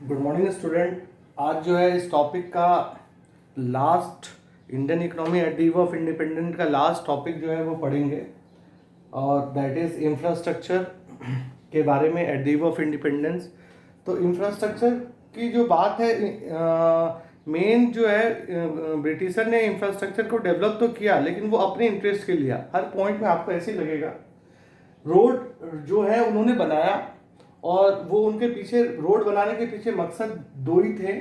Good morning student. आज जो है इस टॉपिक का last Indian economy at the eve of independence का लास्ट टॉपिक जो है वो पढ़ेंगे और दैट इज़ इंफ्रास्ट्रक्चर के बारे में at the eve of independence. तो इंफ्रास्ट्रक्चर की जो बात है, मेन जो है ब्रिटिशर ने इंफ्रास्ट्रक्चर को डेवलप तो किया लेकिन वो अपने इंटरेस्ट के लिए, हर पॉइंट में आपको ऐसे ही लगेगा। रोड जो है उन्होंने बनाया और वो उनके पीछे रोड बनाने के पीछे मकसद दो ही थे।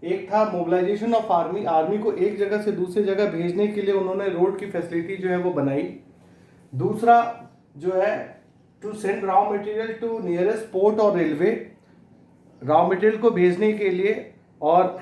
एक था मोबिलाइजेशन ऑफ आर्मी, आर्मी को एक जगह से दूसरी जगह भेजने के लिए उन्होंने रोड की फैसिलिटी जो है वो बनाई। दूसरा जो है to send raw material to nearest port और रेलवे, रॉ मटेरियल को भेजने के लिए, और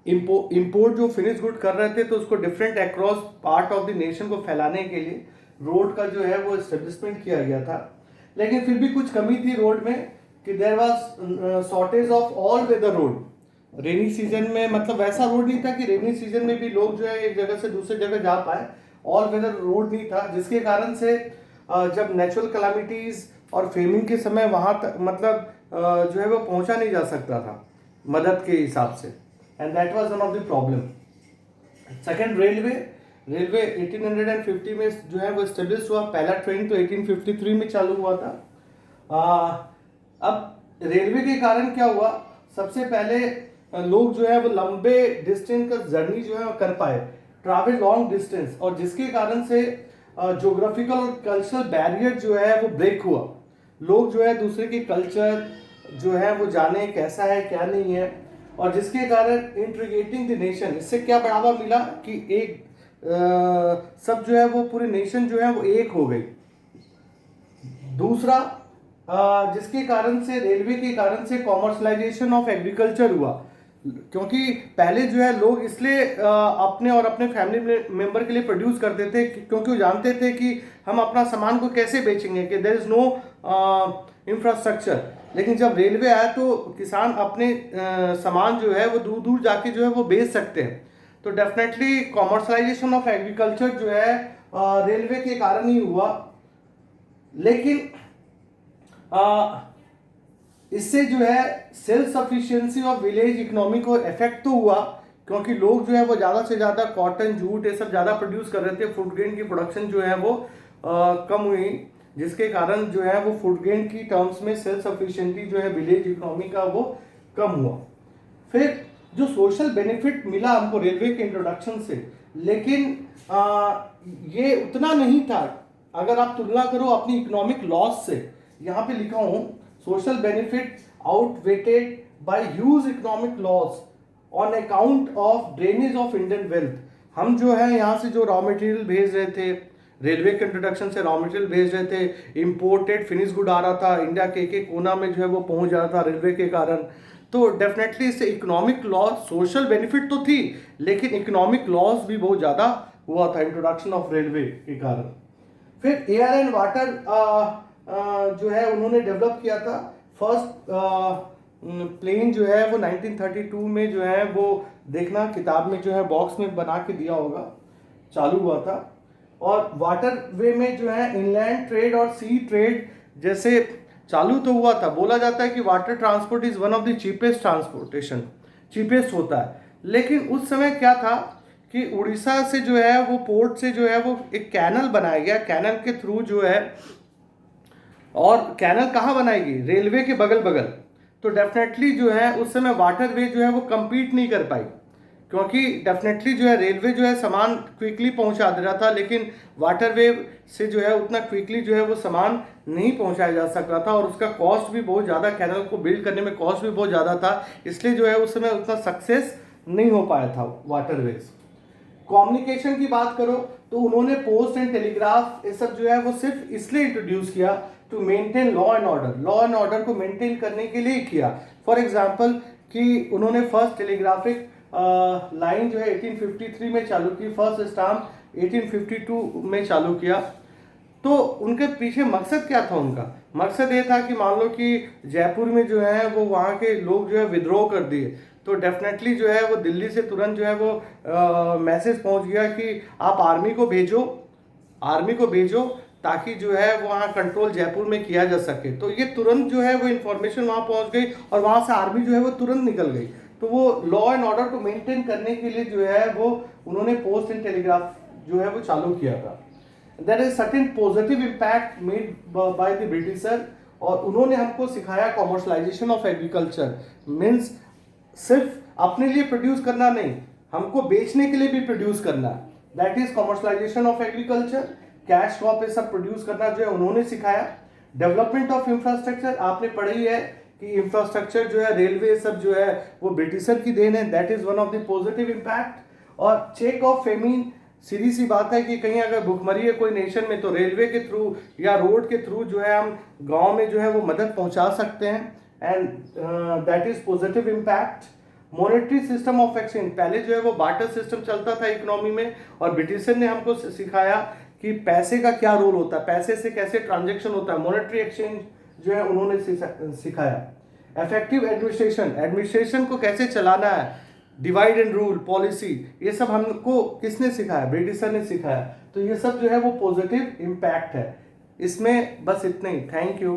इंपोर्ट जो फिनिश गुड कर रहे थे तो उसको different across part of the nation को फैलाने के लिए रोड का जो है वो एस्टेब्लिशमेंट किया गया था। लेकिन फिर भी कुछ कमी थी रोड में कि there was shortage of all weather road. Rainy season में मतलब वैसा रोड नहीं था कि रेनी सीजन में भी लोग जो है एक जगह से दूसरी जगह जा पाए, ऑल वेदर रोड नहीं था, जिसके कारण से जब नेचुरल कैलामिटीज और फेमिंग के समय वहां तक मतलब जो है वो पहुंचा नहीं जा सकता था मदद के हिसाब से, and that was one of the problem. Second railway 1850 में जो है वो स्टेब्लिश हुआ। पहला ट्रेन तो 1853 में चालू हुआ था। अब रेलवे के कारण क्या हुआ, सबसे पहले लोग जो है वो लंबे डिस्टेंस का जर्नी जो है वो कर पाए, ट्रैवल लॉन्ग डिस्टेंस, और जिसके कारण से ज्योग्राफिकल और कल्चरल बैरियर जो है वो ब्रेक हुआ। लोग जो है दूसरे की कल्चर जो है वो जाने कैसा है क्या नहीं है, और जिसके कारण इंटीग्रेटिंग द नेशन, इससे क्या बढ़ावा मिला कि एक सब जो है वो पूरी नेशन जो है वो एक हो गई। दूसरा जिसके कारण से रेलवे के कारण से कॉमर्शलाइजेशन ऑफ एग्रीकल्चर हुआ, क्योंकि पहले जो है लोग इसलिए अपने और अपने फैमिली मेंबर के लिए प्रोड्यूस करते थे क्योंकि वो जानते थे कि हम अपना सामान को कैसे बेचेंगे, कि देयर इज नो इंफ्रास्ट्रक्चर। लेकिन जब रेलवे आया तो किसान अपने सामान जो है वो दूर दूर जाके जो है वो बेच सकते हैं। तो डेफिनेटली कॉमर्शलाइजेशन ऑफ एग्रीकल्चर जो है रेलवे के कारण ही हुआ। लेकिन इससे जो है self sufficiency of village economy को इफेक्ट तो हुआ, क्योंकि लोग जो है वो ज़्यादा से ज़्यादा कॉटन जूट ये सब ज़्यादा प्रोड्यूस कर रहे थे। फूड ग्रेन की प्रोडक्शन जो है वो कम हुई, जिसके कारण जो है वो फूड ग्रेन की टर्म्स में सेल्फ सफिशिएंसी जो है विलेज इकोनॉमी का वो कम हुआ। फिर जो सोशल बेनिफिट मिला हमको रेलवे के इंट्रोडक्शन से, लेकिन ये उतना नहीं था अगर आप तुलना करो अपनी इकोनॉमिक लॉस से। यहाँ पे लिखा हूँ social benefit outweighed by huge economic loss on account of drainage of Indian wealth. हम जो है यहाँ से जो रॉ मटेरियल भेज रहे थे, रेलवे के इंट्रोडक्शन से रॉ मटेरियल भेज रहे थे, इंपोर्टेड फिनिश गुड आ रहा था, इंडिया के एक कोना में जो है वो पहुंच जा रहा था रेलवे के कारण। तो डेफिनेटली इससे इकोनॉमिक लॉस, सोशल बेनिफिट तो थी लेकिन इकोनॉमिक लॉस भी बहुत ज़्यादा हुआ था इंट्रोडक्शन ऑफ रेलवे के कारण। फिर एयर एंड वाटर जो है उन्होंने डेवलप किया था। फर्स्ट प्लेन जो है वो 1932 में जो है वो देखना किताब में जो है बॉक्स में बना के दिया होगा, चालू हुआ था। और वाटर वे में जो है इनलैंड ट्रेड और सी ट्रेड जैसे चालू तो हुआ था। बोला जाता है कि water transport is one of the cheapest transportation, cheapest होता है। लेकिन उस समय क्या था कि उड़ीसा से जो है वो पोर्ट से जो है वो एक कैनल बनाया गया, कैनल के थ्रू जो है, और कैनल कहाँ बनाएगी, रेलवे के बगल बगल। तो डेफिनेटली जो है उस समय वाटर वे जो है वो compete नहीं कर पाई, क्योंकि डेफिनेटली जो है रेलवे जो है सामान क्विकली पहुंचा दे रहा था, लेकिन वाटर वे से जो है उतना क्विकली जो है वो सामान नहीं पहुंचाया जा सक रहा था, और उसका कॉस्ट भी बहुत ज़्यादा, कैनल को बिल्ड करने में कॉस्ट भी बहुत ज़्यादा था, इसलिए जो है उस समय उतना सक्सेस नहीं हो पाया था वाटर वेज। कम्युनिकेशन की बात करो तो उन्होंने पोस्ट एंड टेलीग्राफ ये सब जो है वो सिर्फ इसलिए इंट्रोड्यूस किया to maintain law and order, law and order को मेंटेन करने के लिए किया। फॉर एग्जांपल कि उन्होंने फर्स्ट टेलीग्राफिक लाइन जो है 1853 में चालू की, फर्स्ट स्टाम्प 1852 में चालू किया। तो उनके पीछे मकसद क्या था, उनका मकसद ये था कि मान लो कि जयपुर में जो है वो वहाँ के लोग जो है विद्रोह कर दिए, तो डेफिनेटली जो है वो दिल्ली से तुरंत जो है वो मैसेज पहुँच गया कि आप आर्मी को भेजो ताकि जो है वहाँ कंट्रोल जयपुर में किया जा सके। तो ये तुरंत जो है वो इंफॉर्मेशन वहाँ पहुँच गई और वहाँ से आर्मी जो है वो तुरंत निकल गई। तो वो लॉ एंड ऑर्डर को मेंटेन करने के लिए जो है वो उन्होंने पोस्ट एंड टेलीग्राफ जो है वो चालू किया था। There is certain positive impact made by the Britisher, और उन्होंने हमको सिखाया कॉमर्शलाइजेशन ऑफ एग्रीकल्चर। मीन्स सिर्फ अपने लिए प्रोड्यूस करना नहीं, हमको बेचने के लिए भी प्रोड्यूस करना, that is commercialisation of agriculture. Cash crop ये सब प्रोड्यूस करना जो है उन्होंने सिखाया। डेवलपमेंट ऑफ इंफ्रास्ट्रक्चर, आपने पढ़ी है कि इंफ्रास्ट्रक्चर जो है रेलवे सब जो है वो ब्रिटिशर की देन है, that is one of the positive impact. और चेक ऑफ फेमिन, सीधी सी बात है कि कहीं अगर भूखमरी है कोई नेशन में तो रेलवे के थ्रू या रोड के थ्रू जो है हम गांव में जो है वो मदद पहुंचा सकते हैं, and that is positive impact. Monetary system of exchange, पहले जो है वो बार्टर सिस्टम चलता था इकोनॉमी में, और ब्रिटिशर ने हमको सिखाया कि पैसे का क्या रोल होता है, पैसे से कैसे ट्रांजेक्शन होता है, मॉनेटरी एक्सचेंज जो है उन्होंने सिखाया। इफेक्टिव एडमिनिस्ट्रेशन, एडमिनिस्ट्रेशन को कैसे चलाना है, डिवाइड एंड रूल पॉलिसी, ये सब हमको किसने सिखाया, ब्रिटिशर ने सिखाया। तो ये सब जो है वो पॉजिटिव इम्पैक्ट है। इसमें बस इतना ही, थैंक यू।